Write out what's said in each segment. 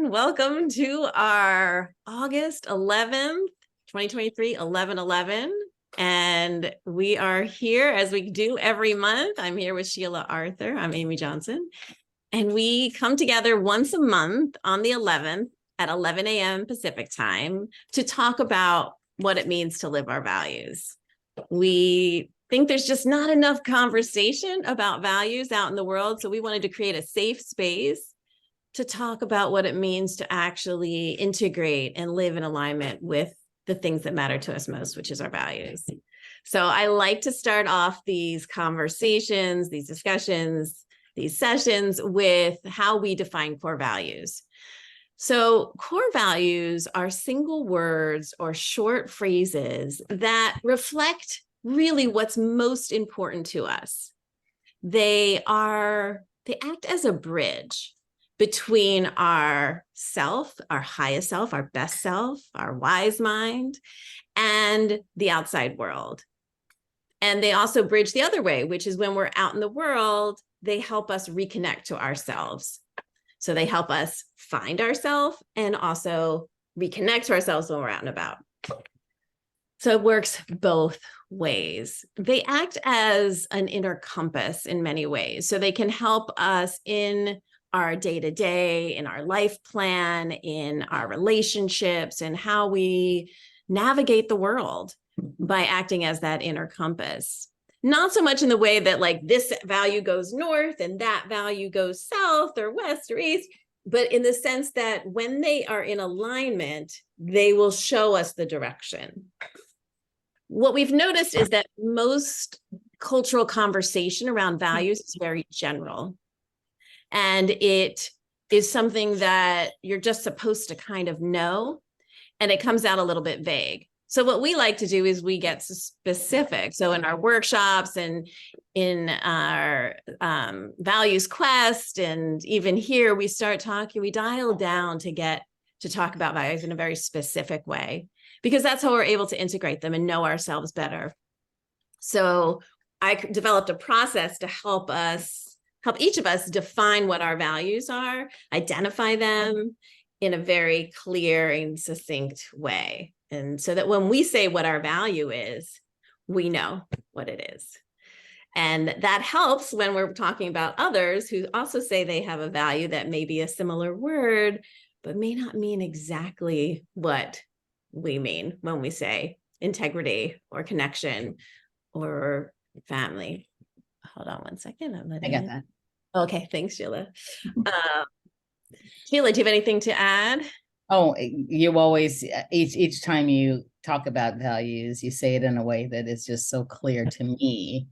everyone. Welcome to our August 11th, 2023, 11/11. And we are here as we do every month. I'm here with Sheila Arthur. I'm Amy Johnson. And we come together once a month on the 11th at 11 a.m. Pacific time to talk about what it means to live our values. We think there's just not enough conversation about values out in the world. So we wanted to create a safe space to talk about what it means to actually integrate and live in alignment with the things that matter to us most, which is our values. So I like to start off these conversations, these discussions, these sessions with how we define core values. So core values are single words or short phrases that reflect really what's most important to us. They act as a bridge between our self, our highest self, our best self, our wise mind, and the outside world. And they also bridge the other way, which is when we're out in the world, they help us reconnect to ourselves. So they help us find ourselves and also reconnect to ourselves when we're out and about. So it works both ways. They act as an inner compass in many ways. So they can help us in our day-to-day, in our life plan, in our relationships, and how we navigate the world by acting as that inner compass. Not so much in the way that like this value goes north and that value goes south or west or east, but in the sense that when they are in alignment, they will show us the direction. What we've noticed is that most cultural conversation around values is very general. And it is something that you're just supposed to kind of know, and it comes out a little bit vague. So what we like to do is we get specific. So in our workshops and in our values quest, and even here, we start talking, we dial down to get to talk about values in a very specific way, because that's how we're able to integrate them and know ourselves better. So I developed a process to help each of us define what our values are, identify them in a very clear and succinct way. And so that when we say what our value is, we know what it is. And that helps when we're talking about others who also say they have a value that may be a similar word, but may not mean exactly what we mean when we say integrity or connection or family. Hold on one second. I got that. Okay, thanks, Sheila. Sheila, do you have anything to add? Oh, you always, each time you talk about values, you say it in a way that is just so clear to me,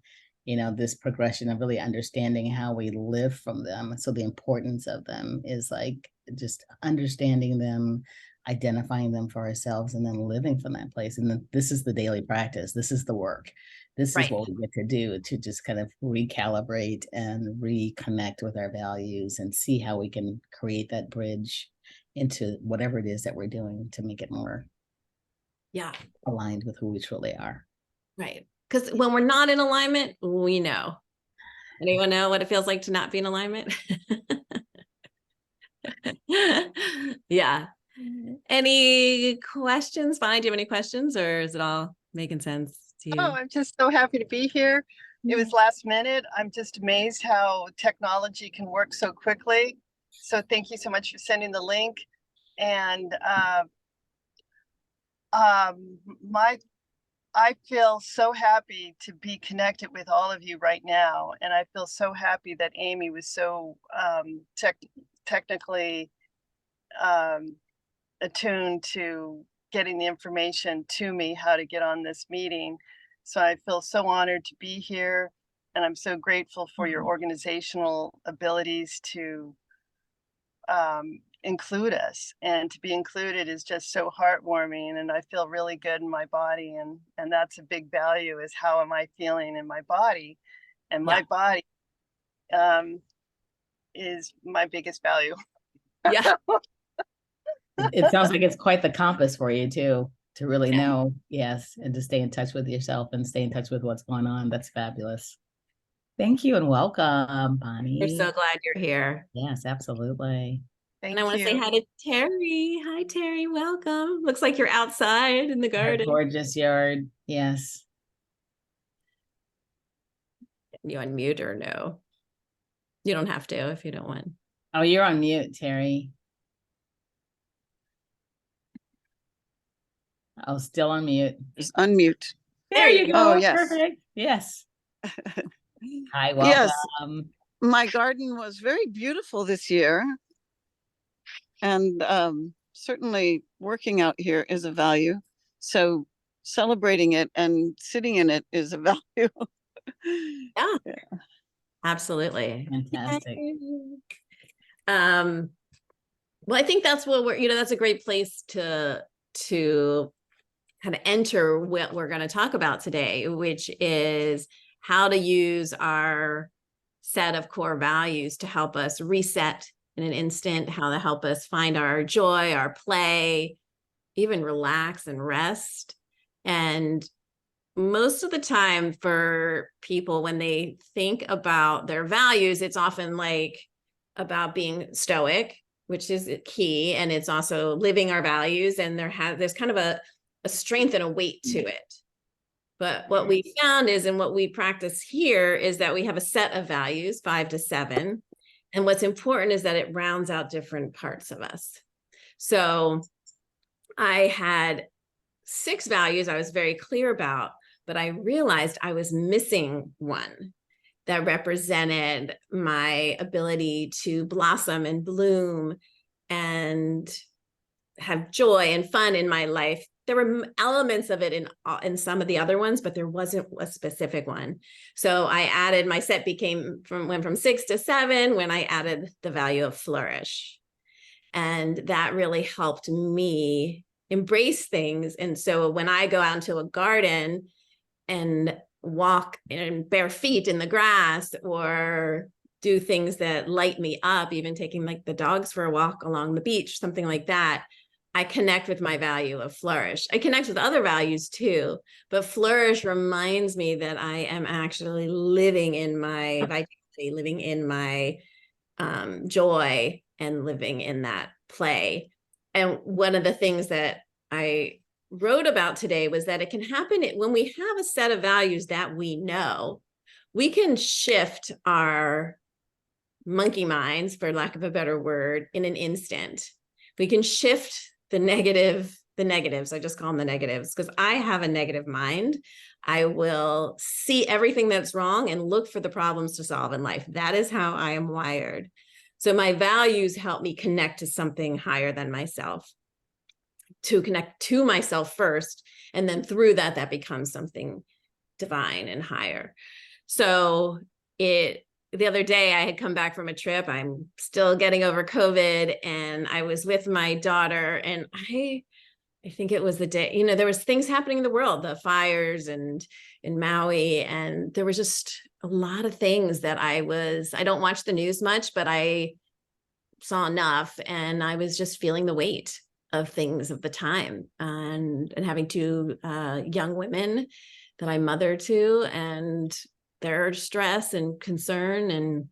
this progression of really understanding how we live from them. So the importance of them is like just understanding them, identifying them for ourselves, and then living from that place. And then this is the daily practice. This is the work. This is what we get to do, to just kind of recalibrate and reconnect with our values and see how we can create that bridge into whatever it is that we're doing to make it more aligned with who we truly are. Right. Because when we're not in alignment, we know. Anyone know what it feels like to not be in alignment? Yeah. Any questions? Bonnie, do you have any questions, or is it all making sense to you? Oh, I'm just so happy to be here. It was last minute. I'm just amazed how technology can work so quickly. So thank you so much for sending the link. And I feel so happy to be connected with all of you right now. And I feel so happy that Amy was so technically attuned to getting the information to me, how to get on this meeting. So I feel so honored to be here. And I'm so grateful for your organizational abilities to include us. And to be included is just so heartwarming. And I feel really good in my body. And that's a big value, is how am I feeling in my body? And my body is my biggest value. Yeah. It sounds like it's quite the compass for you too, to really know, yes, and to stay in touch with yourself and stay in touch with what's going on. That's fabulous. Thank you and welcome, Bonnie. We're so glad you're here. Yes, absolutely. And I Thank want to say you. hi to Terry. Hi, Terry. Welcome. Looks like you're outside in the Our garden. gorgeous yard. Yes. You unmute or no? You don't have to if you don't want. Oh, you're on mute, Terry. Oh, still on mute. Just unmute. There you go. go. Oh, yes. Perfect. Yes. Hi, Yes, welcome. my garden was very beautiful this year. And certainly working out here is a value. So celebrating it and sitting in it is a value. Yeah, absolutely. Fantastic. Well, I think that's what that's a great place to kind of enter what we're going to talk about today, which is how to use our set of core values to help us reset in an instant, how to help us find our joy, our play, even relax and rest. And most of the time for people, when they think about their values, it's often like about being stoic, which is key. And it's also living our values. And there's kind of a strength and a weight to it. But what we found is, and what we practice here, is that we have a set of values, 5 to 7. And what's important is that it rounds out different parts of us. So I had 6 values I was very clear about, but I realized I was missing one that represented my ability to blossom and bloom and have joy and fun in my life. There were elements of it in some of the other ones, but there wasn't a specific one. So I added, my set went from 6 to 7 when I added the value of flourish. And that really helped me embrace things. And so when I go out into a garden and walk in bare feet in the grass, or do things that light me up, even taking like the dogs for a walk along the beach, something like that, I connect with my value of flourish. I connect with other values too, but flourish reminds me that I am actually living in my vitality, living in my joy, and living in that play. And one of the things that I wrote about today was that it can happen when we have a set of values that we know, we can shift our monkey minds, for lack of a better word, in an instant. We can shift the negatives. I just call them the negatives because I have a negative mind. I will see everything that's wrong and look for the problems to solve in life. That is how I am wired. So my values help me connect to something higher than myself, to connect to myself first. And then through that becomes something divine and higher. So the other day I had come back from a trip. I'm still getting over COVID, and I was with my daughter, and I think it was the day, there was things happening in the world, the fires and in Maui. And there was just a lot of things that I don't watch the news much, but I saw enough. And I was just feeling the weight of things of the time, and having 2 young women that I mother to, and their stress and concern. And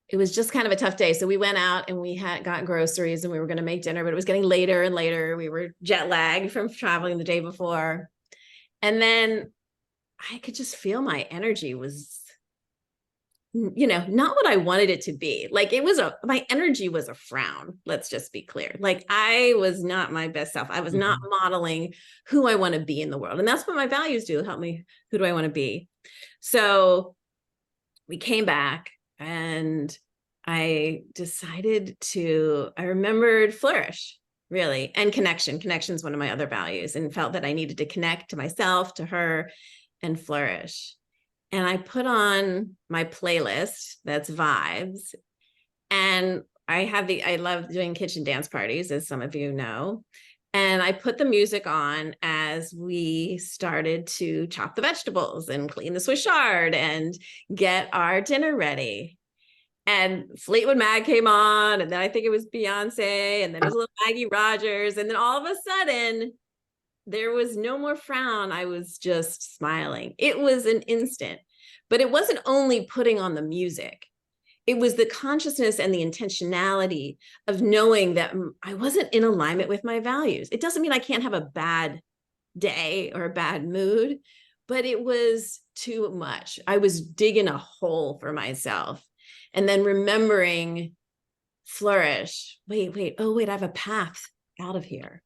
it was just kind of a tough day. So we went out and we got groceries, and we were going to make dinner, but it was getting later and later. We were jet lagged from traveling the day before. And then I could just feel my energy was, not what I wanted it to be. Like my energy was a frown. Let's just be clear. Like I was not my best self. I was not modeling who I want to be in the world. And that's what my values do, help me. Who do I want to be? So we came back, and I remembered flourish, really, and connection. Connection is one of my other values, and felt that I needed to connect to myself, to her, and flourish. And I put on my playlist that's vibes. And I love doing kitchen dance parties, as some of you know. And I put the music on as we started to chop the vegetables and clean the Swiss chard and get our dinner ready. And Fleetwood Mac came on, and then I think it was Beyonce, and then it was a little Maggie Rogers. And then all of a sudden, there was no more frown. I was just smiling. It was an instant, but it wasn't only putting on the music. it was the consciousness and the intentionality of knowing that I wasn't in alignment with my values. It doesn't mean I can't have a bad day or a bad mood, but it was too much. I was digging a hole for myself. And then remembering, flourish, wait, oh, wait, I have a path out of here.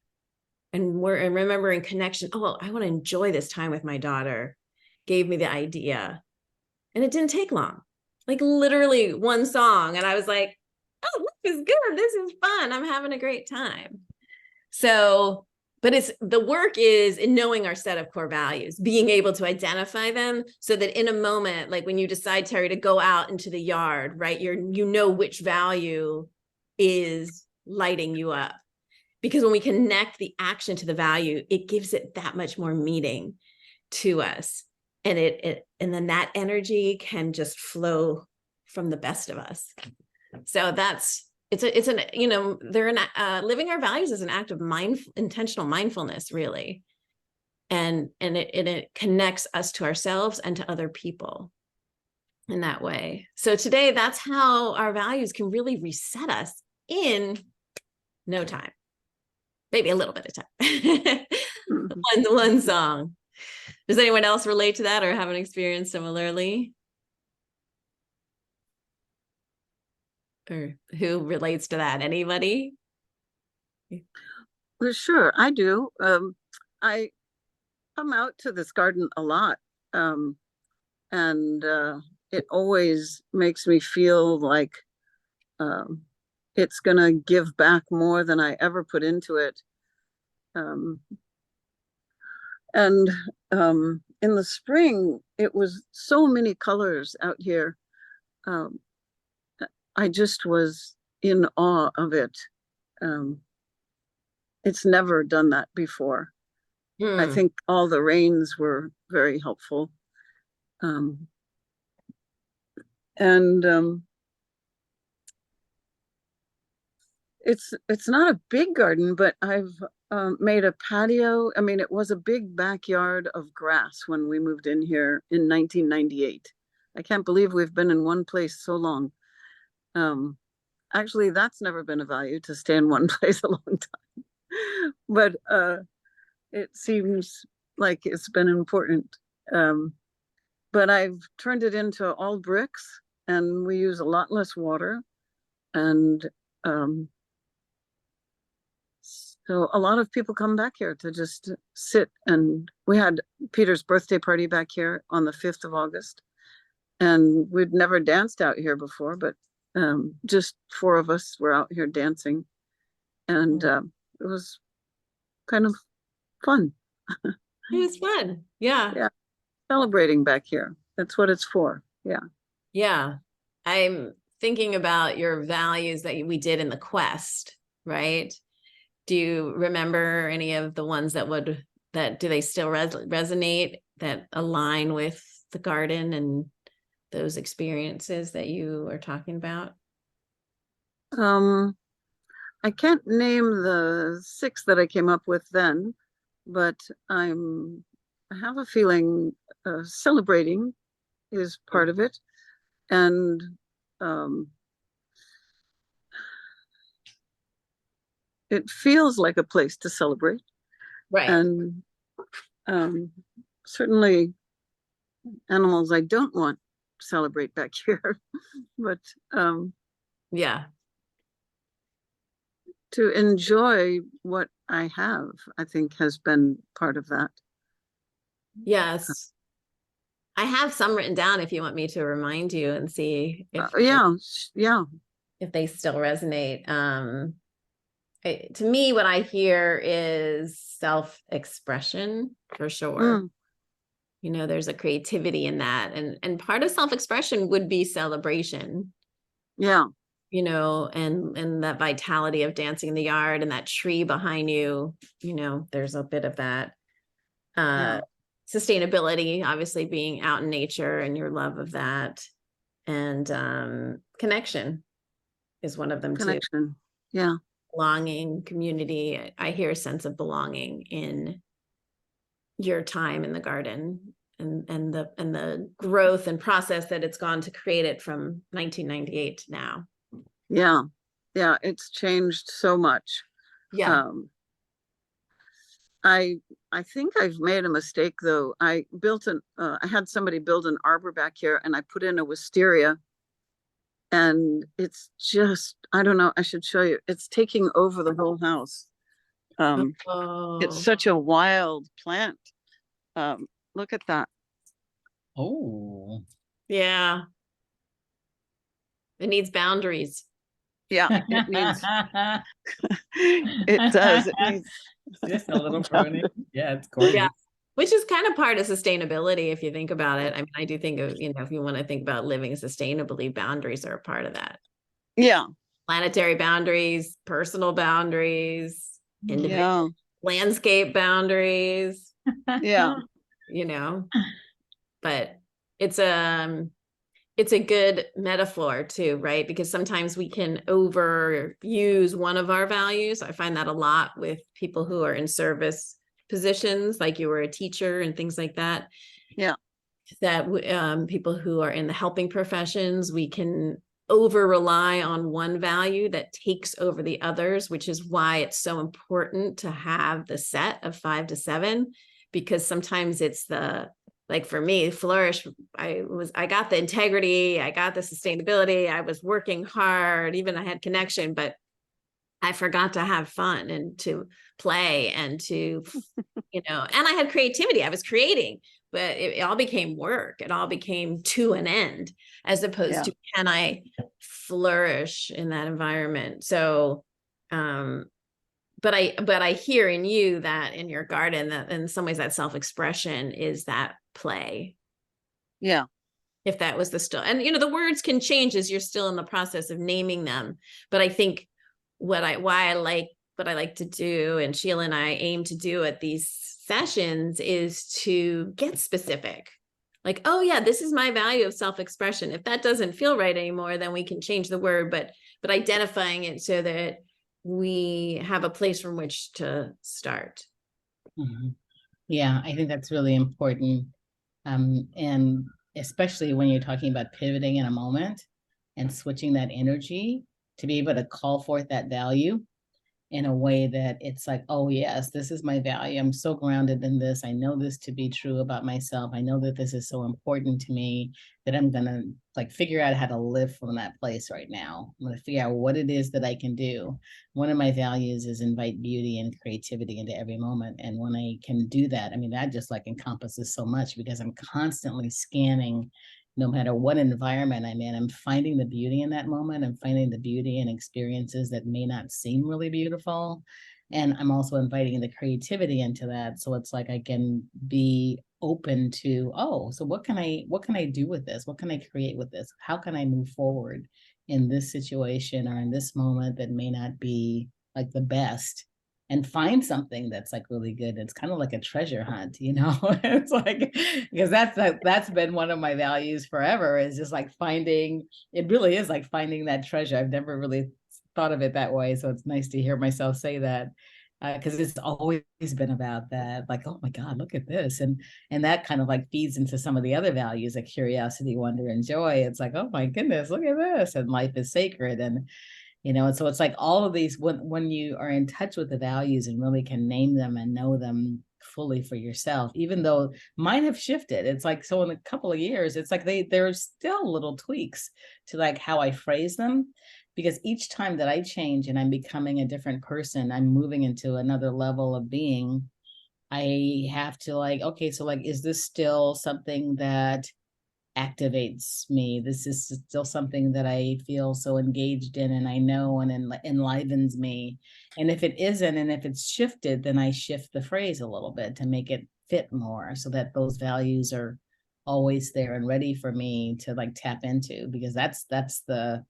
And remembering connection. Oh, I want to enjoy this time with my daughter, gave me the idea. And it didn't take long, like literally one song. And I was like, oh, this is good. This is fun. I'm having a great time. So, but it's the work is in knowing our set of core values, being able to identify them so that in a moment, like when you decide, Terry, to go out into the yard, right, you know which value is lighting you up. Because when we connect the action to the value, it gives it that much more meaning to us. And and then that energy can just flow from the best of us. So it's an, you know, living our values is an act of intentional mindfulness, really. And it connects us to ourselves and to other people in that way. So today, that's how our values can really reset us in no time, maybe a little bit of time. one song. Does anyone else relate to that or have an experience similarly? Or who relates to that? Anybody? Well, sure, I do. I come out to this garden a lot, and it always makes me feel like it's gonna give back more than I ever put into it. And in the spring, it was so many colors out here. I just was in awe of it. It's never done that before. I think all the rains were very helpful. And it's not a big garden, but I've made a patio. I mean, it was a big backyard of grass when we moved in here in 1998. I can't believe we've been in one place so long. Actually, that's never been a value, to stay in one place a long time. But it seems like it's been important. But I've turned it into all bricks, and we use a lot less water. And so a lot of people come back here to just sit. And we had Peter's birthday party back here on the 5th of August. And we'd never danced out here before, but just 4 of us were out here dancing. And it was kind of fun. It was fun. Yeah. Celebrating back here. That's what it's for. Yeah. Yeah. I'm thinking about your values that we did in the quest, right? Do you remember any of the ones do they still resonate, that align with the garden and those experiences that you are talking about? I can't name the 6 that I came up with then, but I have a feeling celebrating is part of it. And it feels like a place to celebrate. Right. And certainly animals I don't want to celebrate back here, but yeah. To enjoy what I have, I think, has been part of that. Yes. I have some written down if you want me to remind you and see if if they still resonate. To me, what I hear is self-expression for sure. You know, there's a creativity in that, and part of self-expression would be celebration. Yeah. You know, and that vitality of dancing in the yard and that tree behind you, you know, there's a bit of that. Sustainability, obviously being out in nature and your love of that. And connection is one of them too. Yeah. Belonging, community. I hear a sense of belonging in your time in the garden. the growth and process that it's gone to create it from 1998 to now. Yeah. Yeah. It's changed so much. Um, I think I've made a mistake though. I had somebody build an arbor back here and I put in a wisteria, and it's just, I don't know, I should show you. It's taking over the whole house. It's Oh, such a wild plant. Look at that. Oh. yeah. It needs boundaries. Yeah, it needs, it does. It needs Just a little pruning. Yeah, it's gorgeous. Yeah. Which is kind of part of sustainability, if you think about it. I mean, I do think of, if you want to think about living sustainably, boundaries are a part of that. Yeah. Planetary boundaries, personal boundaries, individual Yeah. landscape boundaries, Yeah. but it's a good metaphor too, right? Because sometimes we can overuse one of our values. I find that a lot with people who are in service positions, like you were a teacher and things like that. Yeah. That people who are in the helping professions, we can over rely on one value that takes over the others, which is why it's so important to have the set of 5 to 7, because sometimes it's like for me, flourish, I got the integrity, I got the sustainability, I was working hard, even I had connection, but I forgot to have fun and to play and to, and I had creativity, I was creating, but it all became work. It all became to an end, as opposed to, can I flourish in that environment? So, but I hear in you that in your garden, that in some ways that self-expression is that play. Yeah. If that was and the words can change as you're still in the process of naming them. But I think what I like to do, and Sheila and I aim to do at these sessions, is to get specific. Like, oh yeah, this is my value of self-expression. If that doesn't feel right anymore, then we can change the word, but identifying it so that we have a place from which to start. Mm-hmm. Yeah, I think that's really important. And especially when you're talking about pivoting in a moment and switching that energy to be able to call forth that value in a way that it's like, oh yes, this is my value. I'm so grounded in this. I know this to be true about myself. I know that this is so important to me that I'm going to figure out how to live from that place right now. I'm going to figure out what it is that I can do. One of my values is invite beauty and creativity into every moment. And when I can do that, I mean, that just encompasses so much, because I'm constantly scanning. No matter what environment I'm in, I'm finding the beauty in that moment. I'm finding the beauty in experiences that may not seem really beautiful. And I'm also inviting the creativity into that. So it's like I can be open to, oh, so what can I do with this? What can I create with this? How can I move forward in this situation or in this moment that may not be the best? And find something that's really good. It's kind of like a treasure hunt, It's because that's been one of my values forever, is just finding, it really is like finding that treasure. I've never really thought of it that way. So it's nice to hear myself say that, because it's always been about that. Oh my God, look at this. And that kind of feeds into some of the other values, like curiosity, wonder, and joy. It's oh my goodness, look at this. And life is sacred. And and so it's all of these, when you are in touch with the values and really can name them and know them fully for yourself, even though mine have shifted. It's so in a couple of years, it's there's still little tweaks to how I phrase them, because each time that I change and I'm becoming a different person, I'm moving into another level of being. I have to okay, so is this still something that activates me? This is still something that I feel so engaged in, and I know, and enlivens me. And if it isn't, and if it's shifted, then I shift the phrase a little bit to make it fit more, so that those values are always there and ready for me to tap into, because that's the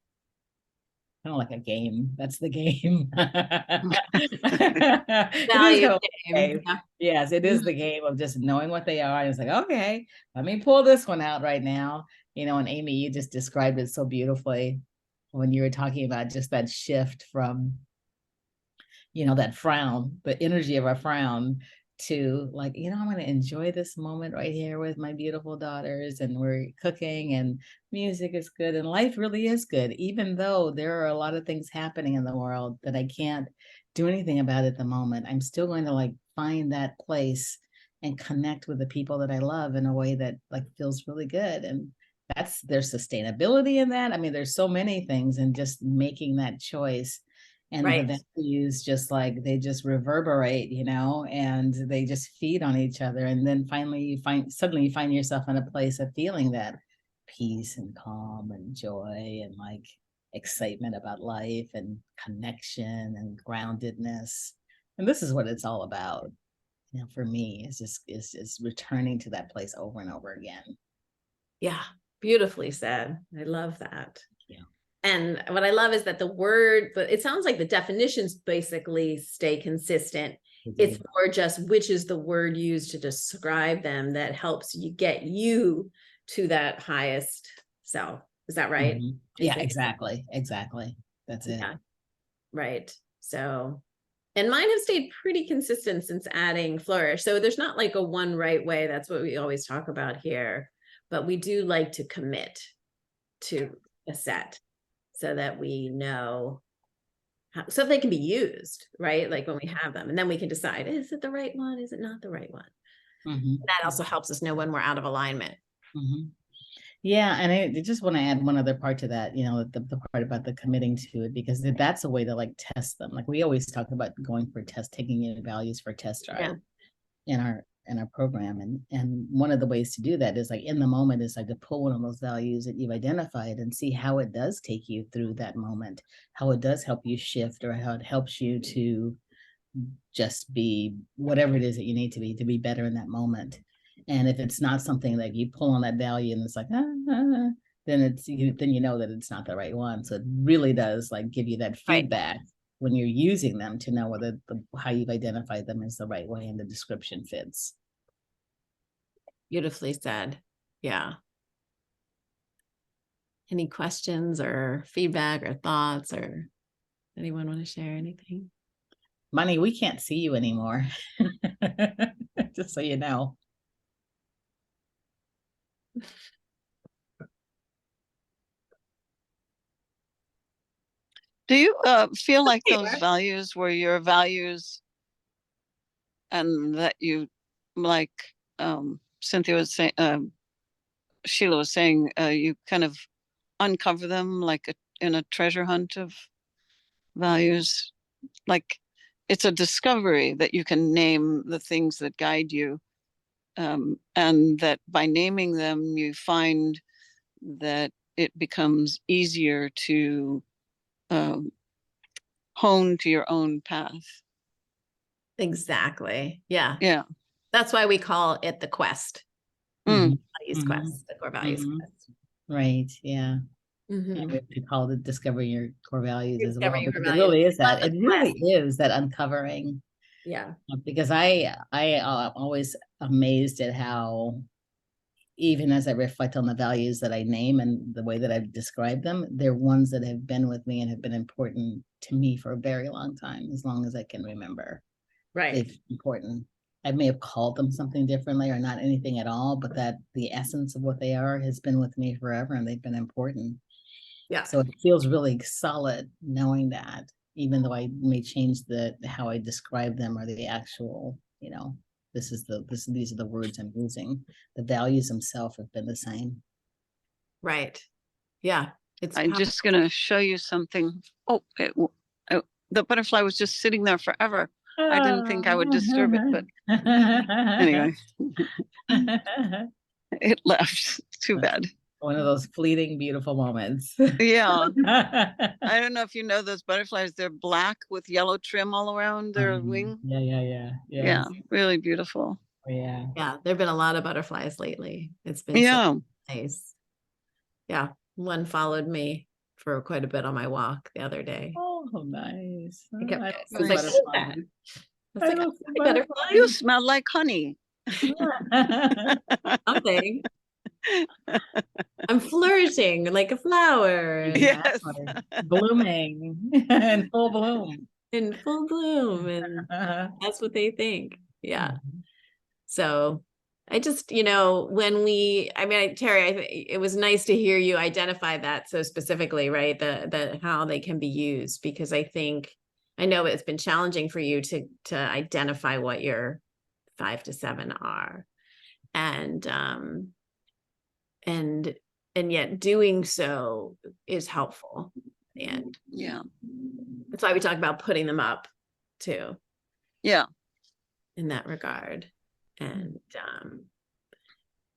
kind of like a game. That's the game. Value game. Yeah. Yes, it is the game of just knowing what they are. It's okay, let me pull this one out right now. And Amy, you just described it so beautifully when you were talking about just that shift from, that frown, the energy of a frown, to like, I'm going to enjoy this moment right here with my beautiful daughters, and we're cooking and music is good and life really is good, even though there are a lot of things happening in the world that I can't do anything about at the moment. I'm still going to like find that place and connect with the people that I love in a way that like feels really good. And there's sustainability in that. I mean, there's so many things, and just making that choice. And Right. the values just like they just reverberate, and they just feed on each other. And then finally suddenly you find yourself in a place of feeling that peace and calm and joy and like excitement about life and connection and groundedness. And this is what it's all about. For me, it's returning to that place over and over again. Yeah. Beautifully said. I love that. Yeah. And what I love is that but it sounds like the definitions basically stay consistent. It's more just which is the word used to describe them that helps you get you to that highest self. Is that right? Mhm. Yeah, exactly. That's it. Yeah. Right. So, and mine have stayed pretty consistent since adding flourish. So there's not like a one right way. That's what we always talk about here. But we do like to commit to a set so that we know so they can be used, right? Like when we have them, and then we can decide, is it the right one? Is it not the right one? Mhm. That also helps us know when we're out of alignment. Mhm. Yeah, and I just want to add one other part to that, the part about the committing to it, because that's a way to like test them. Like we always talk about going for test, taking your values for test drive in our program. And one of the ways to do that is like in the moment is like to pull one of those values that you've identified and see how it does take you through that moment, how it does help you shift, or how it helps you to just be whatever it is that you need to be better in that moment. And if it's not something like you pull on that value and it's like, then then you know that it's not the right one. So it really does like give you that feedback when you're using them to know whether how you've identified them is the right way and the description fits. Beautifully said. Yeah. Any questions or feedback or thoughts, or anyone want to share anything? Money, we can't see you anymore. Just so you know. Do you feel like those values were your values, and that you, like Cynthia was saying, Sheila was saying, you kind of uncover them like in a treasure hunt of values? Like it's a discovery that you can name the things that guide you, and that by naming them, you find that it becomes easier to hone to your own path. Exactly. Yeah. Yeah. That's why we call it the quest. Mhm. Values quest, the core values Mhm. quest. Right. Yeah. Mhm. And we could call it discovering your core values as well, Discovering your because it values. really is Love that. the It really quest. is that uncovering. Yeah. Because I always amazed at how, even as I reflect on the values that I name and the way that I've described them, they're ones that have been with me and have been important to me for a very long time, as long as I can remember. Right. They've been important. I may have called them something differently or not anything at all, but that the essence of what they are has been with me forever, and they've been important. Yeah. So it feels really solid knowing that, even though I may change how I describe them or the actual, these are the words I'm using. The values themselves have been the same. Right. Yeah. It's I'm just going to show you something. Oh, the butterfly was just sitting there forever. I didn't think I would disturb it, but anyway, it left. Too bad. One of those fleeting, beautiful moments. Yeah. I don't know if you know those butterflies. They're black with yellow trim all around their wing. Yeah. Really beautiful. Yeah. Yeah. There've been a lot of butterflies lately. It's been so nice. Yeah. One followed me for quite a bit on my walk the other day. Oh, nice. I kept, I it love was like, butterflies. "Who's that?" I was like, love "Hi, butterfly." You smell like honey. Something. I'm flourishing like a flower. Yes. Blooming in full bloom. In full bloom. And that's what they think. Yeah. Mhm. So I just, Terry, it was nice to hear you identify that so specifically, right? The how they can be used, because I know it's been challenging for you to identify what your 5 to 7 are. And and yet doing so is helpful. And Yeah. that's why we talk about putting them up too, Yeah. in that regard. And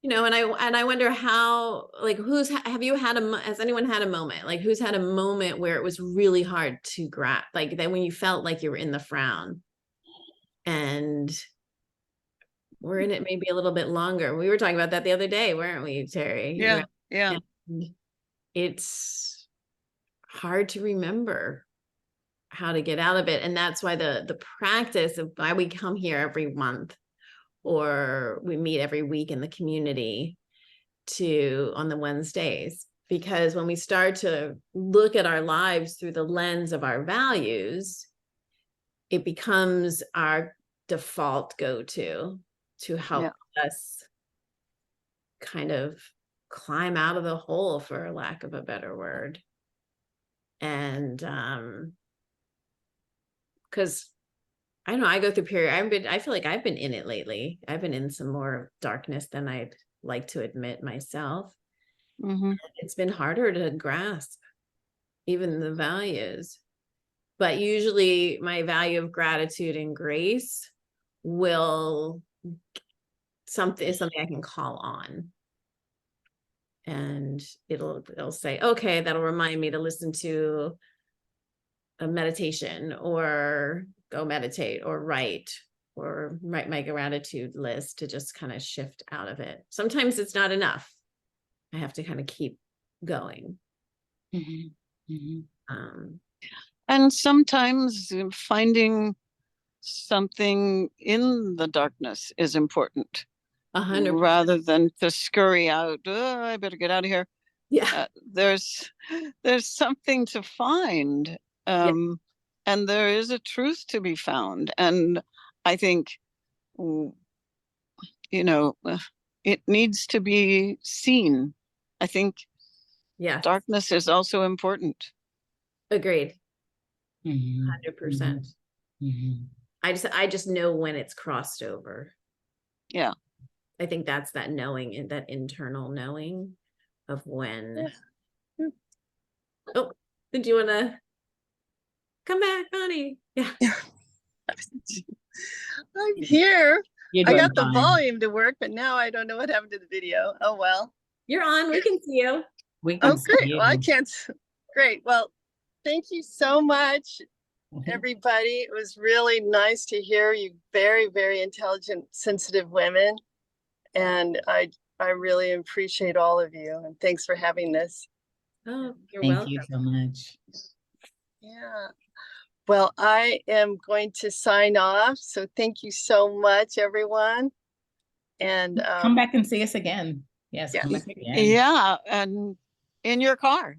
and I wonder how, like, has anyone had a moment, like, who's had a moment where it was really hard to grasp, like, that when you felt like you were in the frown and we're in it maybe a little bit longer. We were talking about that the other day, weren't we, Terry? Yeah. Yeah. And it's hard to remember how to get out of it. And that's why the practice of why we come here every month, or we meet every week in the community on the Wednesdays, because when we start to look at our lives through the lens of our values, it becomes our default go-to to help us kind of climb out of the hole, for lack of a better word. And because I don't know, I go through period. I feel like I've been in it lately. I've been in some more darkness than I'd like to admit myself. Mm-hmm. It's been harder to grasp even the values. But usually my value of gratitude and grace is something I can call on. And it'll say, okay, that'll remind me to listen to a meditation, or go meditate, or write my gratitude list, to just kind of shift out of it. Sometimes it's not enough. I have to kind of keep going. Mm-hmm. Mm-hmm. And sometimes finding something in the darkness is important, 100%. rather than to scurry out. Oh, I better get out of here. Yeah. There's something to find, and there is a truth to be found. And I think, it needs to be seen. I think Yeah. darkness is also important. Agreed. Mm-hmm. 100%. Mm-hmm. I just know when it's crossed over. Yeah. I think that's that knowing, that internal knowing of when. Oh, did you want to come back, Bonnie? Yeah. I'm here. You're I doing got the fine. volume to work, but now I don't know what happened to the video. Oh, well. You're on. We can see you. We can Oh, see great. you. Well, I can't. Great. Well, thank you so much, Mhm. everybody. It was really nice to hear you. Very, very intelligent, sensitive women. And I really appreciate all of you. And thanks for having this. Oh, you're Thank welcome. you so much. Yeah. Well, I am going to sign off. So thank you so much, everyone. And Come back and see us again. Yes, yes. come back again. Yeah, and in your car.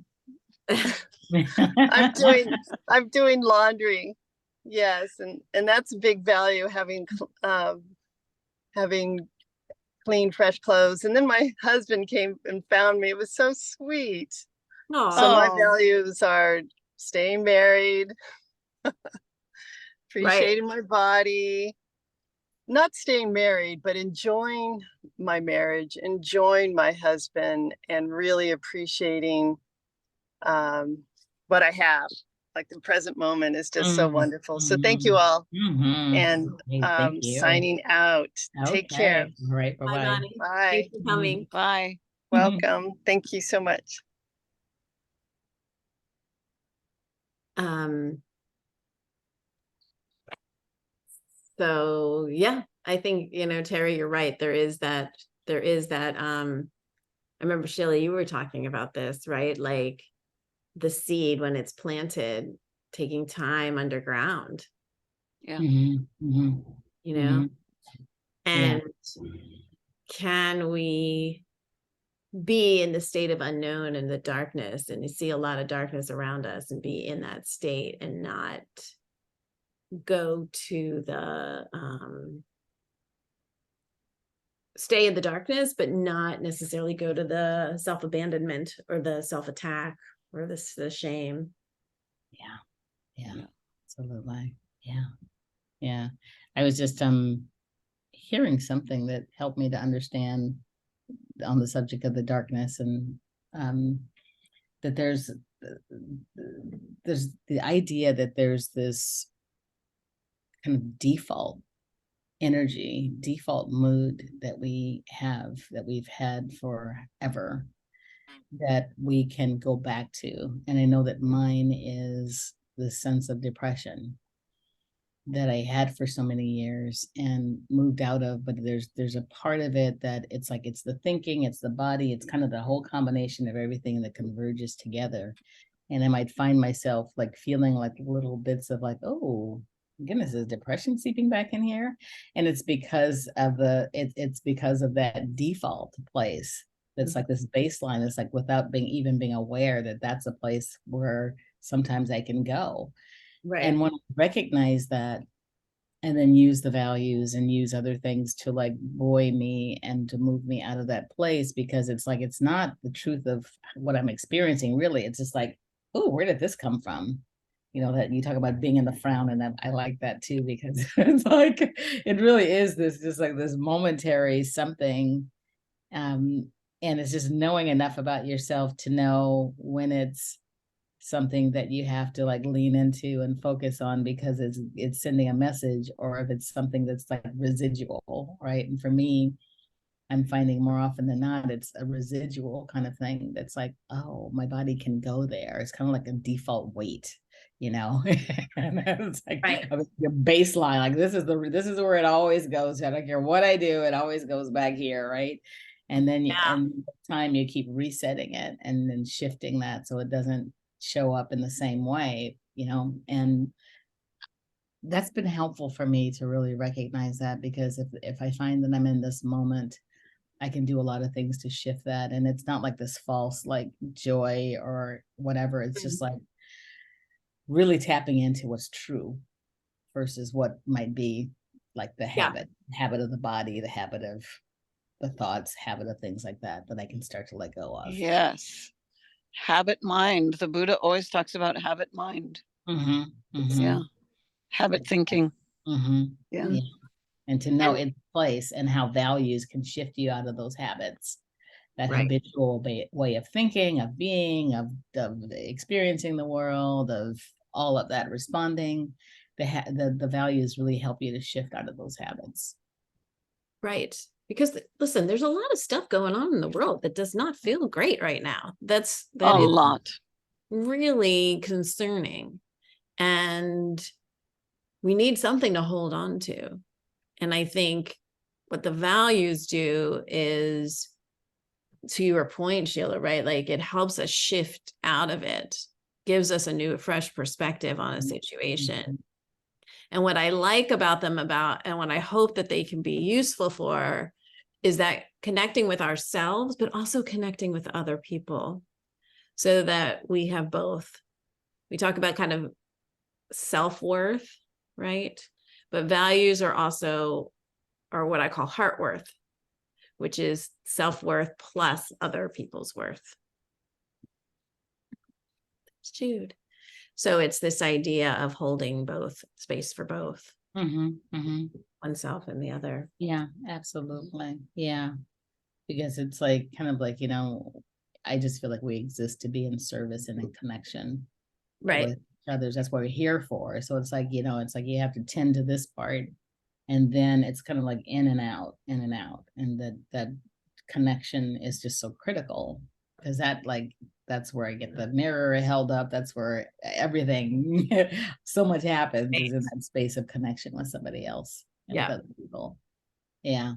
I'm doing laundry. Yes, and that's a big value, having clean, fresh clothes. And then my husband came and found me. It was so sweet. So my Oh. values are staying married, appreciating my body, not staying married, but enjoying my marriage, enjoying my husband, and really appreciating what I have. Like, the present moment is just so wonderful. So thank you all. Mhm. And Hey, thank you. signing out. Take care. Okay. All right. Bye, Bye-bye. Bonnie. Bye. Thanks for coming. Bye. Welcome. Thank you so much. So yeah, I think, Terry, you're right. There is that, I remember, Sheila, you were talking about this, right? Like, the seed, when it's planted, taking time underground, Yeah. Mhm. Mhm. Mhm. and can we be in the state of unknown and the darkness, and you see a lot of darkness around us, and be in that state and not go to the stay in the darkness, but not necessarily go to the self-abandonment or the self-attack or the shame. Yeah, absolutely. Yeah. Yeah. I was just hearing something that helped me to understand on the subject of the darkness, and that there's the idea that there's this kind of default energy, default mood that we've had forever, that we can go back to. And I know that mine is the sense of depression that I had for so many years and moved out of, but there's a part of it that it's like, it's the thinking, it's the body, it's kind of the whole combination of everything that converges together. And I might find myself like feeling like little bits of like, oh goodness, is depression seeping back in here? And it's because of it's because of that default place. That's like this baseline. It's like without being aware that that's a place where sometimes I can go. Right. And when I recognize that, and then use the values and use other things to like buoy me and to move me out of that place, because it's like, it's not the truth of what I'm experiencing, really. It's just like, oh, where did this come from? You know, that you talk about being in the frown, and I like that too, because it's like, it really is this just like this momentary something. And it's just knowing enough about yourself to know when it's something that you have to like lean into and focus on because it's sending a message, or if it's something that's like residual, right? And for me, I'm finding more often than not, it's a residual kind of thing that's like, oh, my body can go there. It's kind of like a default weight, you know. And it's like Right. your baseline, like this is where it always goes. I don't care what I do, it always goes back here, right? And then and time you keep resetting it and then shifting that so it doesn't show up in the same way, you know. And that's been helpful for me to really recognize that, because if I find that I'm in this moment, I can do a lot of things to shift that. And it's not like this false like joy or whatever. It's just like really tapping into what's true versus what might be like the habit of the body, the habit of the thoughts, habit of things like that I can start to let go of. Yes. Habit mind. The Buddha always talks about habit mind. Yeah. Habit thinking. Yeah. And to know its place and how values can shift you out of those habits, that habitual way of thinking, of being, of experiencing the world, of all of that, responding. The values really help you to shift out of those habits. Right. Because listen, there's a lot of stuff going on in the world that does not feel great right now. That is lot. Really concerning. And we need something to hold on to. And I think what the values do is, to your point, Sheila, right? Like it helps us shift out of it, gives us a new, fresh perspective on a situation. And what I like about them and what I hope that they can be useful for, is that connecting with ourselves, but also connecting with other people, so that we have both. We talk about kind of self-worth, right? But values are what I call heart worth, which is self-worth plus other people's worth. It's Jude. So it's this idea of holding both, space for both, oneself and the other. Yeah, absolutely. Yeah. Because it's like, kind of like, you know, I just feel like we exist to be in service and in connection. Right. With others. That's what we're here for. So it's like, you know, it's like you have to tend to this part, and then it's kind of like in and out. And that connection is just so critical, because that's where I get the mirror held up. That's where everything, so much happens is in that space of connection with somebody else. And with other people. Yeah.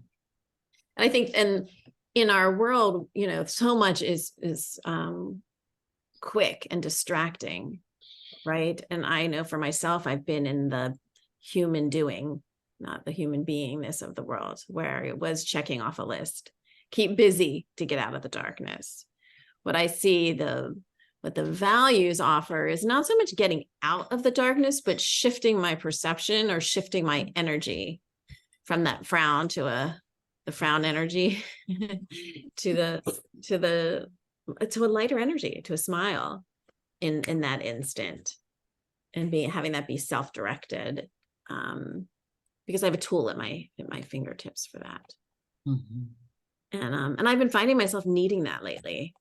I think, and in our world, you know, so much is quick and distracting, right? And I know for myself, I've been in the human doing, not the human beingness of the world, where it was checking off a list, keep busy to get out of the darkness. What I see what the values offer is not so much getting out of the darkness, but shifting my perception or shifting my energy from that frown to a frown energy to a lighter energy, to a smile in that instant, and having that be self-directed, because I have a tool at my fingertips for that. Mhm. And I've been finding myself needing that lately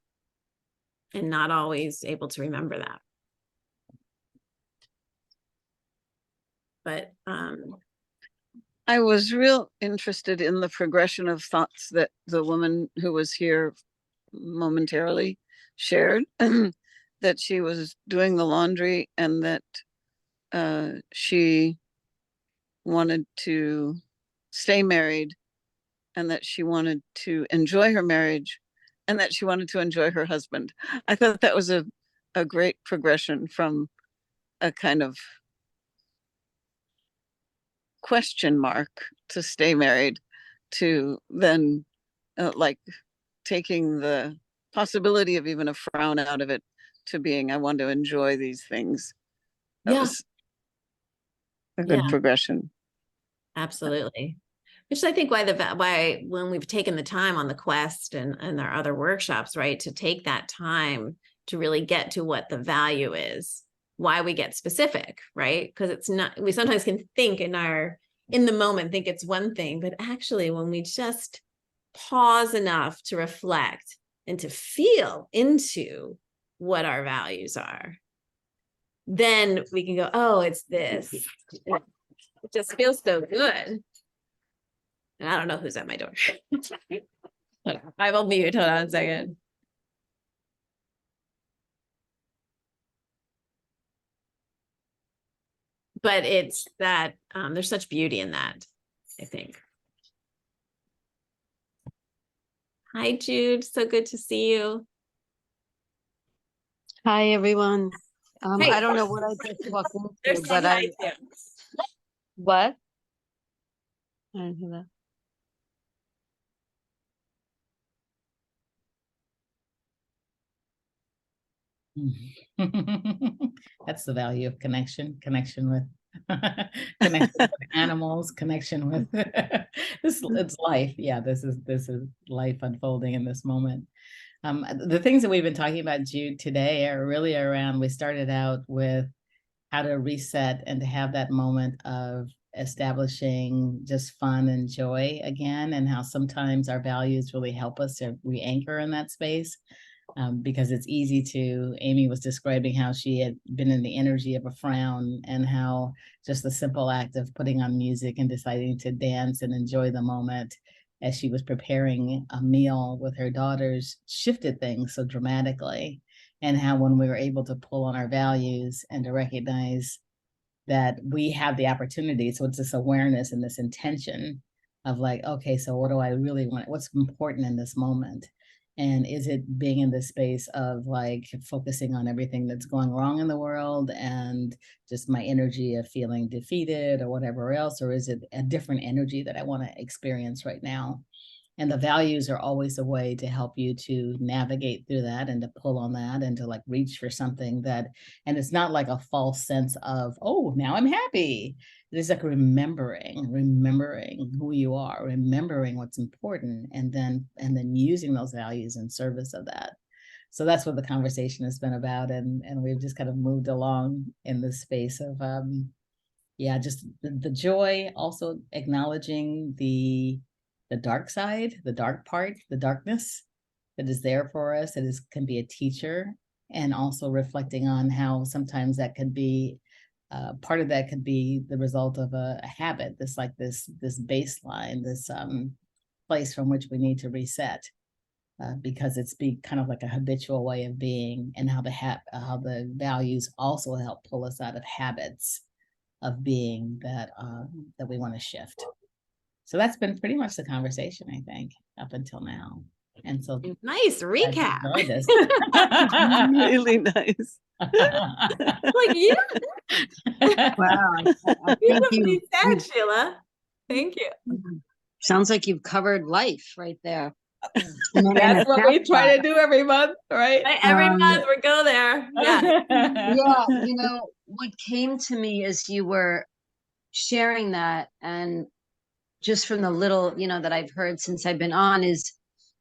and not always able to remember that. But I was real interested in the progression of thoughts that the woman who was here momentarily shared, that she was doing the laundry and that she wanted to stay married and that she wanted to enjoy her marriage and that she wanted to enjoy her husband. I thought that was a great progression from a kind of question mark to stay married to then like taking the possibility of even a frown out of it to being, I want to enjoy these things. That yeah, was a good yeah, progression. absolutely. Which is, I think, why when we've taken the time on the quest and our other workshops, right, to take that time to really get to what the value is, why we get specific, right? Because it's not, we sometimes can think in the moment, think it's one thing, but actually when we just pause enough to reflect and to feel into what our values are, then we can go, oh, it's this. It just feels so good. And I don't know who's at my door. Hold on, I will mute. Hold on a second. But it's that there's such beauty in that, I think. Hi, Jude. So good to see you. Hi, everyone. Hey. I don't know what I just walked There's into, but I, hi, too. what? I didn't hear that. That's the value of connection with connection with animals, connection with this. It's life. Yeah, this is life unfolding in this moment. The things that we've been talking about, Jude, today are really around, we started out with how to reset and to have that moment of establishing just fun and joy again, and how sometimes our values really help us to re-anchor in that space. Because it's easy to, Amy was describing how she had been in the energy of a frown, and how just the simple act of putting on music and deciding to dance and enjoy the moment as she was preparing a meal with her daughters shifted things so dramatically. And how when we were able to pull on our values and to recognize that we have the opportunity, so it's this awareness and this intention of like, okay, so what do I really want? What's important in this moment? And is it being in this space of like focusing on everything that's going wrong in the world and just my energy of feeling defeated or whatever else? Or is it a different energy that I want to experience right now? And the values are always a way to help you to navigate through that and to pull on that and to like reach for something that, and it's not like a false sense of, oh, now I'm happy. It's like remembering who you are, remembering what's important, and then using those values in service of that. So that's what the conversation has been about. And we've just kind of moved along in this space of, yeah, just the joy, also acknowledging the dark side, the dark part, the darkness that is there for us. It can be a teacher, and also reflecting on how sometimes that could be part of that could be the result of a habit. This baseline, this place from which we need to reset, because it's kind of like a habitual way of being, and how the values also help pull us out of habits of being that we want to shift. So that's been pretty much the conversation, I think, up until now. And so nice recap. Really nice. Like, yeah. Wow. I think You said, Sheila. Thank you. sounds like you've covered life right there. That's what we try to do every month, right? Every month we go there. Yeah. Yeah, what came to me as you were sharing that, and just from the little, that I've heard since I've been on, is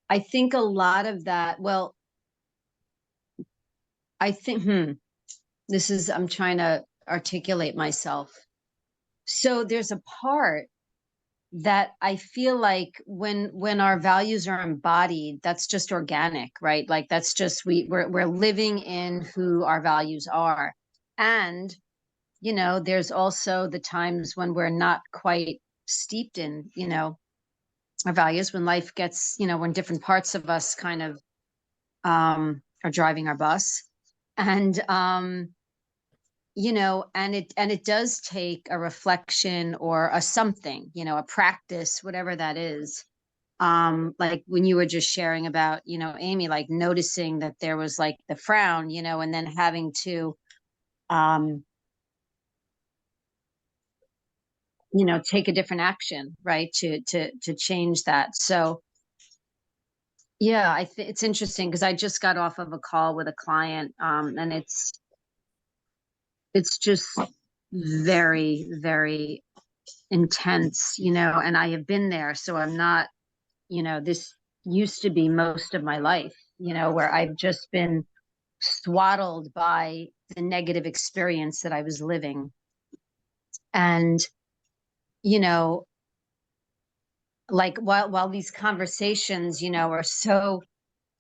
I think a lot of that, well, I think, I'm trying to articulate myself. So there's a part that I feel like when our values are embodied, that's just organic, right? Like that's just we're living in who our values are. And there's also the times when we're not quite steeped in, our values, when life gets, when different parts of us kind of are driving our bus. And and it does take a reflection or a something, a practice, whatever that is. Like when you were just sharing about, Amy, like noticing that there was like the frown, and then having to take a different action, right, to change that. So yeah, I think it's interesting because I just got off of a call with a client, and it's just very, very intense, and I have been there. So I'm not, this used to be most of my life, where I've just been swaddled by the negative experience that I was living. And, like while these conversations, are so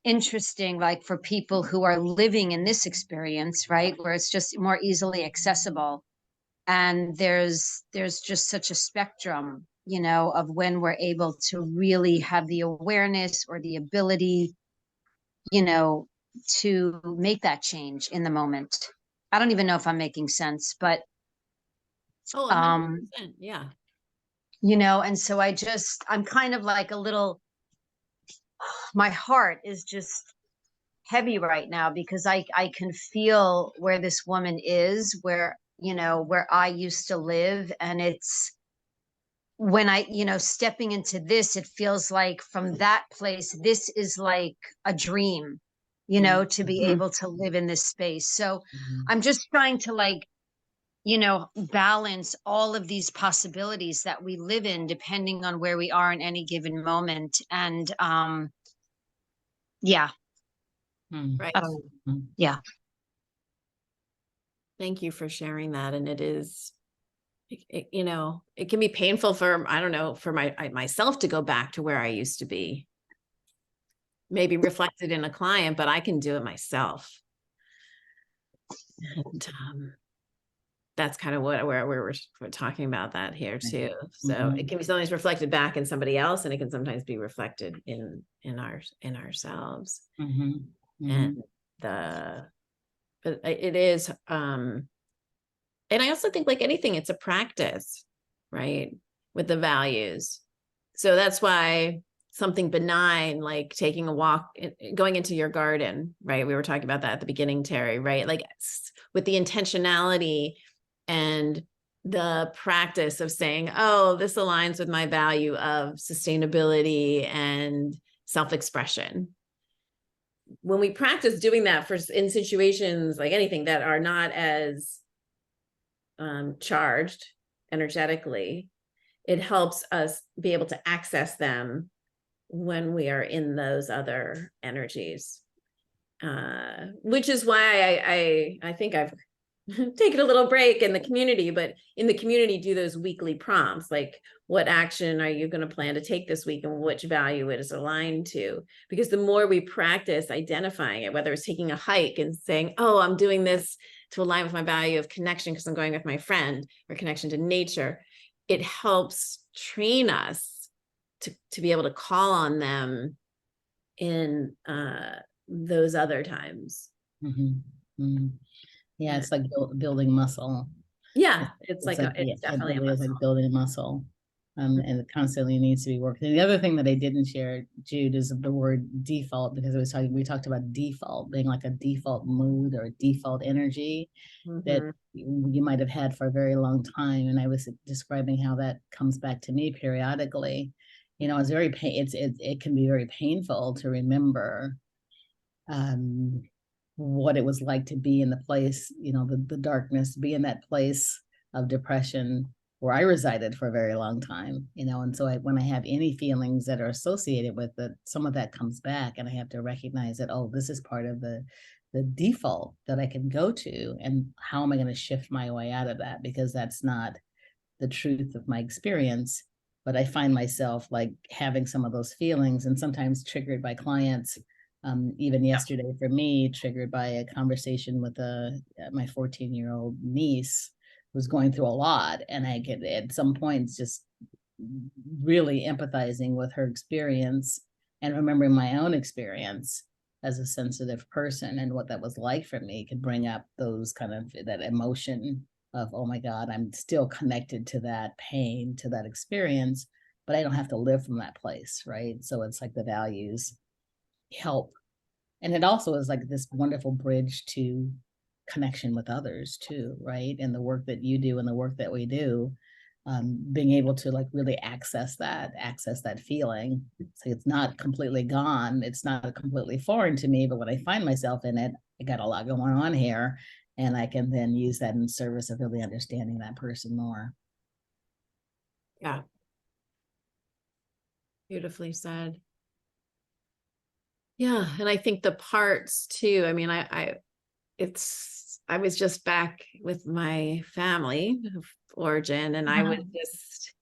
interesting, like for people who are living in this experience, right, where it's just more easily accessible. And there's just such a spectrum, of when we're able to really have the awareness or the ability, to make that change in the moment. I don't even know if I'm making sense, but Oh, um 100%. Yeah. and so I'm kind of like a little, my heart is just heavy right now because I can feel where this woman is, where, where I used to live. And it's when I, stepping into this, it feels like from that place, this is like a dream, to be Mhm. able to live in this space. So Mhm. I'm just trying to like, balance all of these possibilities that we live in, depending on where we are in any given moment. And yeah, Right. yeah. Thank you for sharing that. And it is, it can be painful for, I don't know, for myself to go back to where I used to be. Maybe reflected in a client, but I can do it myself. And that's kind of where we're talking about that here too. So Mhm. it can be sometimes reflected back in somebody else, and it can sometimes be reflected in ourselves. Mhm. And Mhm. but it is, and I also think like anything, it's a practice, right? With the values. So that's why something benign, like taking a walk, going into your garden, right? We were talking about that at the beginning, Terry, right? Like with the intentionality and the practice of saying, oh, this aligns with my value of sustainability and self-expression. When we practice doing that in situations like anything that are not as charged energetically, it helps us be able to access them when we are in those other energies. Which is why I think I've taken a little break in the community, but in the community do those weekly prompts, like what action are you going to plan to take this week and which value it is aligned to? Because the more we practice identifying it, whether it's taking a hike and saying, oh, I'm doing this to align with my value of connection because I'm going with my friend, or connection to nature, it helps train us to be able to call on them in those other times. Mhm. Mhm. Yeah, Yeah. it's like building muscle. Yeah, it's like yeah, it's it definitely a really is muscle. like building a muscle. And it constantly needs to be worked. And the other thing that I didn't share, Jude, is the word default, because we talked about default being like a default mood or a default energy that Mhm. you might have had for a very long time. And I was describing how that comes back to me periodically. It's very it can be very painful to remember um, what it was like to be in the place, the darkness, be in that place of depression where I resided for a very long time, you know, and so when I have any feelings that are associated with it, some of that comes back, and I have to recognize that, oh, this is part of the default that I can go to, and how am I going to shift my way out of that? Because that's not the truth of my experience. But I find myself like having some of those feelings, and sometimes triggered by clients. Even yesterday for me, triggered by a conversation with my 14-year-old niece, who's going through a lot, and I get at some points just really empathizing with her experience and remembering my own experience as a sensitive person and what that was like for me, can bring up those kind of that emotion of, oh my God, I'm still connected to that pain, to that experience, but I don't have to live from that place, right? So it's like the values help. And it also is like this wonderful bridge to connection with others too, right? And the work that you do and the work that we do, being able to like really access that feeling. So it's not completely gone. It's not completely foreign to me, but when I find myself in it, I got a lot going on here, and I can then use that in service of really understanding that person more. Yeah. Beautifully said. Yeah. And I think the parts too, I mean, I was just back with my family of origin, and I was just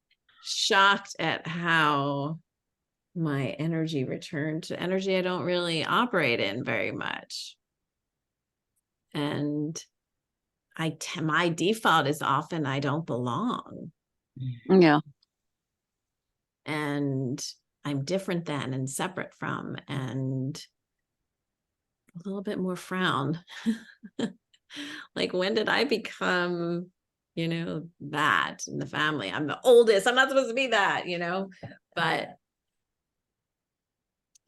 shocked at how my energy returned to energy I don't really operate in very much. And my default is often I don't belong, Yeah. and I'm different than and separate from, and a little bit more frown. Like, when did I become, that in the family? I'm the oldest. I'm not supposed to be that, but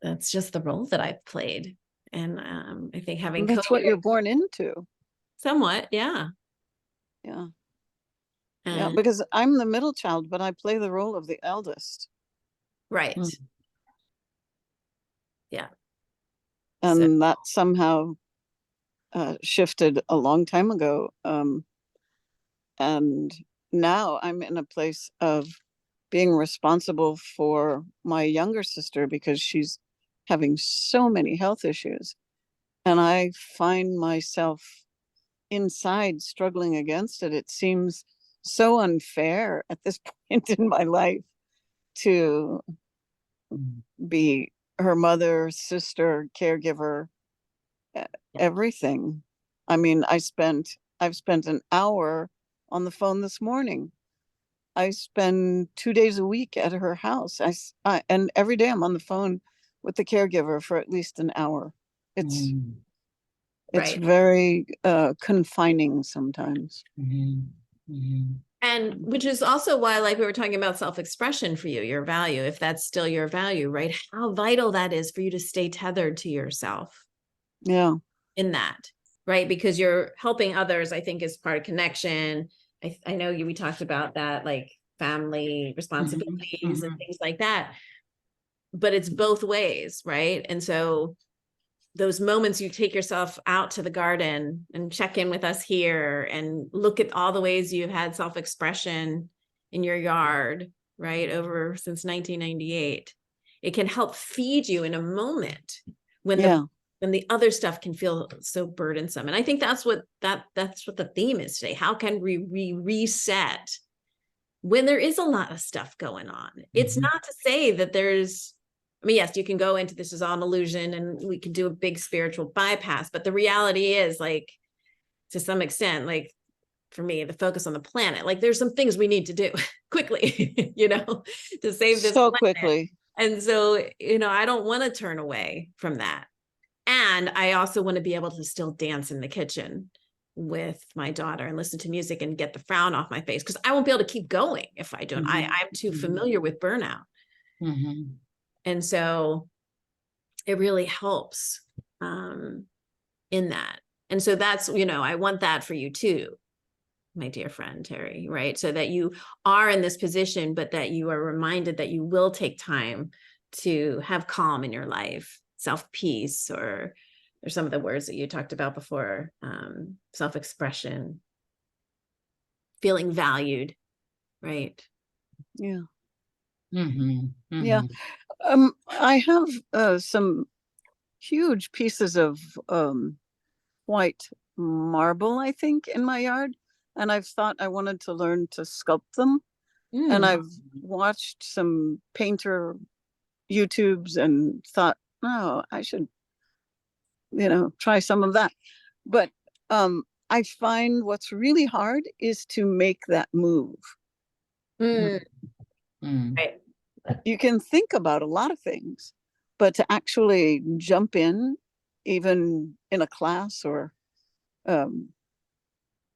that's just the role that I've played. And I think having That's what COVID, you're born into. somewhat, yeah. Yeah. And Yeah, because I'm the middle child, but I play the role of the eldest. right. Mm. Yeah. And that somehow shifted a long time ago. And now I'm in a place of being responsible for my younger sister because she's having so many health issues. And I find myself inside struggling against it. It seems so unfair at this point in my life to be her mother, sister, caregiver, everything. I mean, I've spent an hour on the phone this morning. I spend 2 days a week at her house. And every day I'm on the phone with the caregiver for at least an hour. It's Right. very confining sometimes. And which is also why, like we were talking about self-expression for you, your value, if that's still your value, right? How vital that is for you to stay tethered to yourself. Yeah. In that, right? Because you're helping others, I think, is part of connection. I know we talked about that, like family responsibilities and things like that, but it's both ways, right? And so those moments you take yourself out to the garden and check in with us here and look at all the ways you've had self-expression in your yard, right? Over since 1998, it can help feed you in a moment when the other stuff can feel so burdensome. And I think that's what the theme is today. How can we reset when there is a lot of stuff going on? It's not to say that yes, you can go into this is all an illusion and we can do a big spiritual bypass, but the reality is, like, to some extent, like for me, the focus on the planet, like there's some things we need to do quickly, to save this so planet. quickly. And so, I don't want to turn away from that. And I also want to be able to still dance in the kitchen with my daughter and listen to music and get the frown off my face, because I won't be able to keep going if I don't. I'm too familiar with burnout. And so it really helps in that. And so that's, I want that for you too, my dear friend Terry, right? So that you are in this position, but that you are reminded that you will take time to have calm in your life, self-peace, or some of the words that you talked about before, self-expression, feeling valued, Right. Yeah. Mhm, Yeah. mhm. I have some huge pieces of white marble, I think, in my yard. And I've thought I wanted to learn to sculpt them. And Mm. I've watched some painter YouTubes and thought, oh, I should, try some of that. But I find what's really hard is to make that move. Mm. Mm. Right. You can think about a lot of things, but to actually jump in, even in a class or um,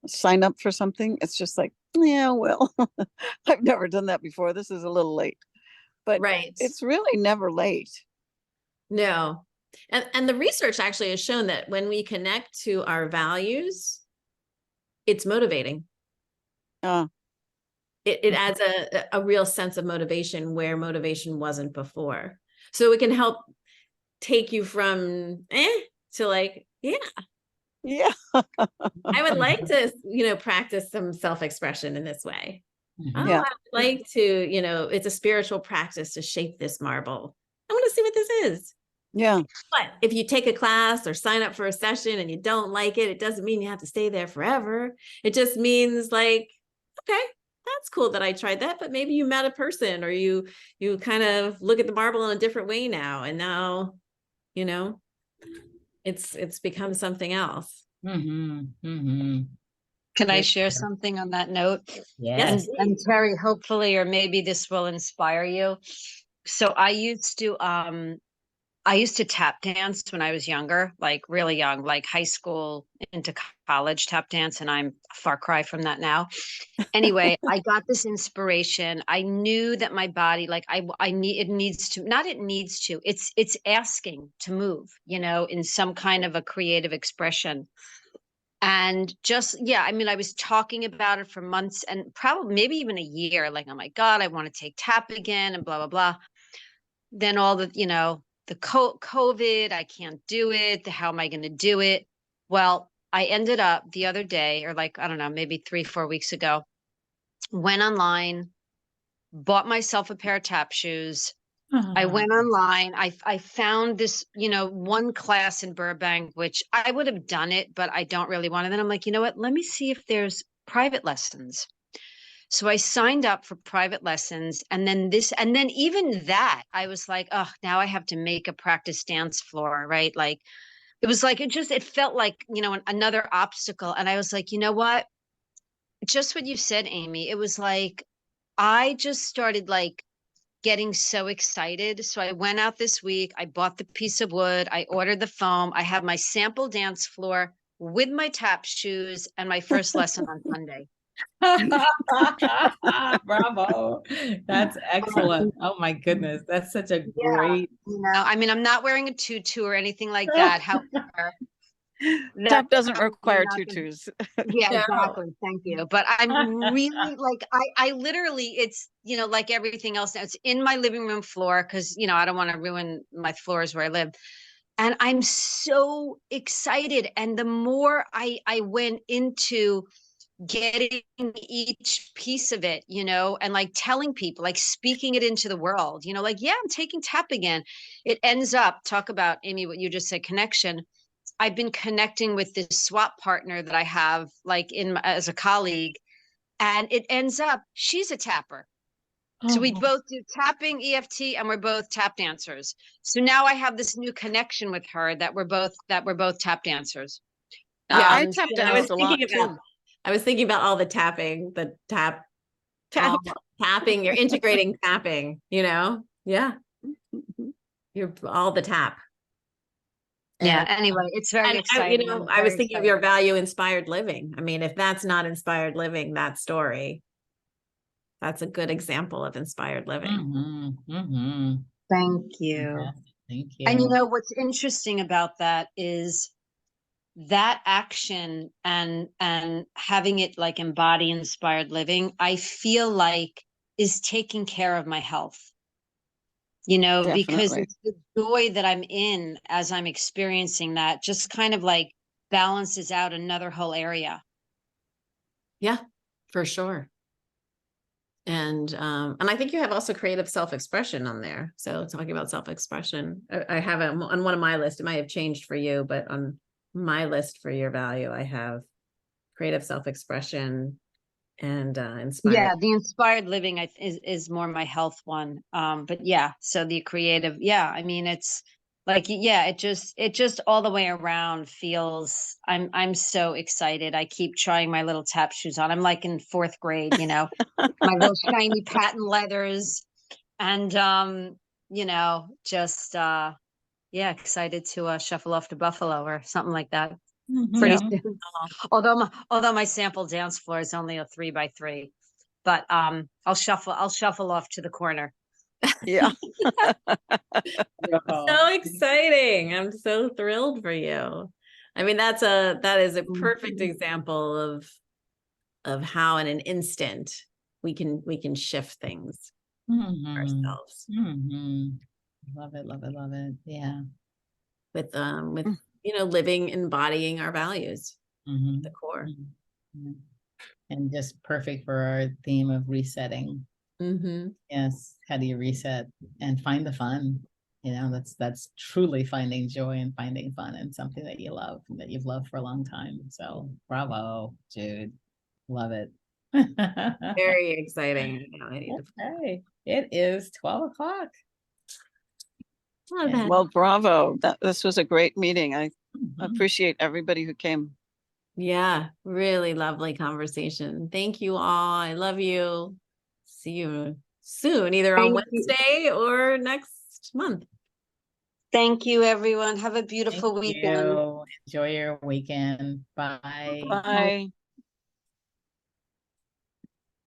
sign up for something, it's just like, yeah, well, I've never done that before. This is a little late, but Right. it's really never late. No. And the research actually has shown that when we connect to our values, it's motivating. Uh, It adds a real sense of motivation where motivation wasn't before. So it can help take you from to like, yeah, yeah, I would like to, practice some self-expression in this way. Oh, Mhm. yeah, I would like to, it's a spiritual practice to shape this marble. I want to see what this is. yeah, But if you take a class or sign up for a session and you don't like it, it doesn't mean you have to stay there forever. It just means like, okay, that's cool that I tried that, but maybe you met a person or you kind of look at the marble in a different way now. And now, you know, it's become something else. Mhm, mhm. Can I Good. share something on that note? Yes, Yes. And please. Terry, hopefully, or maybe this will inspire you. So I used to tap dance when I was younger, like really young, like high school into college tap dance, and I'm a far cry from that now. Anyway, I got this inspiration. I knew that my body, like I need, it needs to, not it needs to, it's asking to move, in some kind of a creative expression. And just, yeah, I mean, I was talking about it for months and probably maybe even a year, like, oh my God, I want to take tap again and blah, blah, blah. Then all the COVID, I can't do it. How am I going to do it? Well, I ended up the other day, or like, I don't know, maybe 3, 4 weeks ago, went online, bought myself a pair of tap shoes. I Uh-huh. went online. I found this, one class in Burbank, which I would have done it, but I don't really want it. Then I'm like, you know what? Let me see if there's private lessons. So I signed up for private lessons. And then even that, I was like, oh, now I have to make a practice dance floor, right? Like it was like, it felt like, another obstacle. And I was like, you know what? Just what you said, Amy, it was like, I just started like getting so excited. So I went out this week, I bought the piece of wood, I ordered the foam, I have my sample dance floor with my tap shoes and my first lesson on Sunday. Bravo. That's excellent. Oh my goodness. That's such a Yeah, great I mean, I'm not wearing a tutu or anything like that. However, tap that's doesn't obviously require not the, tutus. yeah, No. exactly. Thank you. But I'm really like, I literally, it's, like everything else now, it's in my living room floor because, I don't want to ruin my floors where I live. And I'm so excited. And the more I went into getting each piece of it, and like telling people, like speaking it into the world, like, yeah, I'm taking tap again. It ends up, talk about, Amy, what you just said, connection. I've been connecting with this swap partner that I have, like as a colleague, and it ends up she's a tapper. So we Oh, both do tapping, EFT, and we're both tap dancers. So now I have this new connection with her that we're both tap dancers. I tap I was danced a lot thinking about too. I was thinking about all the tapping, the tap, all Tap. tapping, you're integrating tapping, Yeah, you're all the tap. Yeah. And Anyway, it's very exciting. I'm I was very thinking of your excited. value inspired living. I mean, if that's not inspired living, that story, that's a good example of inspired living. mhm, mhm. Thank you. Fantastic. Thank And you. what's interesting about that is that action and having it like embody inspired living, I feel like is taking care of my health. Because Definitely. it's the joy that I'm in as I'm experiencing that just kind of like balances out another whole area. Yeah, for sure. And I think you have also creative self-expression on there. So talking about self-expression, I have it on one of my lists. It might have changed for you, but on my list for your value, I have creative self-expression and inspired. Yeah, the inspired living is more my health one. But yeah, so the creative, yeah, I mean it's like yeah, it just all the way around feels I'm so excited. I keep trying my little tap shoes on. I'm like in fourth grade, you know, my little shiny patent leathers and just yeah, excited to shuffle off to Buffalo or something like that pretty Mhm. soon. Although my sample dance floor is only a 3x3. But I'll shuffle off to the corner. Yeah. So exciting. I'm so thrilled for you. I mean, that is a perfect example of how in an instant we can shift things Mhm. ourselves Mhm. Love it, love it, love it. Yeah. with Mm. living, embodying our values, Mhm. the core. Mhm. And just perfect for our theme of resetting. Mm-hmm. Yes. How do you reset and find the fun? You know, that's truly finding joy and finding fun in something that you love and that you've loved for a long time. So bravo, Jude. Love it. Very exciting. I know I need to Okay. It is 12 o'clock. love Yeah. that. Well, bravo. This was a great meeting. I Mhm. appreciate everybody who came. Yeah, really lovely conversation. Thank you all. I love you. See you soon, either on Thank you. Wednesday or next month. Thank you, everyone. Have a Thank beautiful weekend. you. Enjoy your weekend. Bye. Bye.